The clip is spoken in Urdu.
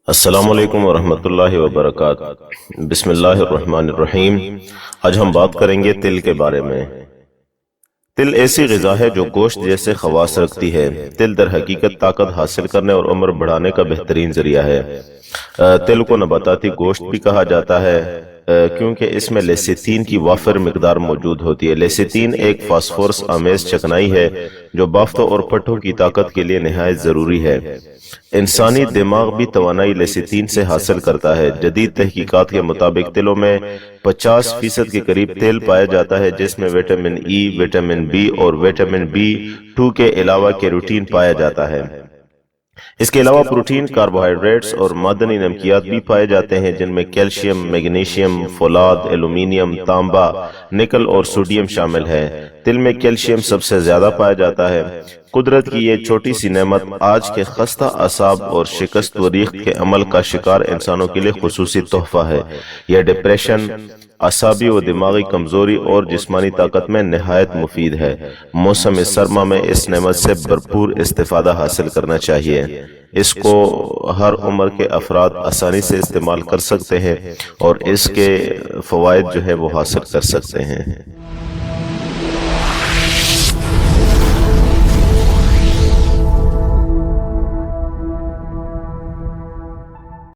السلام علیکم ورحمۃ اللہ وبرکاتہ۔ بسم اللہ الرحمن الرحیم۔ آج ہم بات کریں گے تل کے بارے میں۔ تل ایسی غذا ہے جو گوشت جیسے خواص رکھتی ہے۔ تل در حقیقت طاقت حاصل کرنے اور عمر بڑھانے کا بہترین ذریعہ ہے۔ تل کو نباتاتی گوشت بھی کہا جاتا ہے کیونکہ اس میں لیسیتین کی وافر مقدار موجود ہوتی ہے۔ لیسیتین ایک فاسفورس آمیز چکنائی ہے جو بافتوں اور پٹھوں کی طاقت کے لیے نہایت ضروری ہے۔ انسانی دماغ بھی توانائی لیسیتین سے حاصل کرتا ہے۔ جدید تحقیقات کے مطابق تلوں میں 50% کے قریب تیل پایا جاتا ہے، جس میں وٹامن ای، وٹامن بی اور وٹامن B2 کے علاوہ کیروٹین پایا جاتا ہے۔ اس کے علاوہ پروٹین، کاربوہائیڈریٹس اور معدنی نمکیات بھی پائے جاتے ہیں جن میں کیلشیم، میگنیشیم، فولاد، ایلومینیم، تانبا، نکل اور سوڈیم شامل ہے۔ تل میں کیلشیم سب سے زیادہ پایا جاتا ہے۔ قدرت کی یہ چھوٹی سی نعمت آج کے خستہ اعصاب اور شکست و ریخت کے عمل کا شکار انسانوں کے لیے خصوصی تحفہ ہے۔ یہ ڈپریشن، اعصابی و دماغی کمزوری اور جسمانی طاقت میں نہایت مفید ہے۔ موسم سرما میں اس نعمت سے بھرپور استفادہ حاصل کرنا چاہیے۔ اس کو ہر عمر کے افراد آسانی سے استعمال کر سکتے ہیں اور اس کے فوائد جو ہے وہ حاصل کر سکتے ہیں۔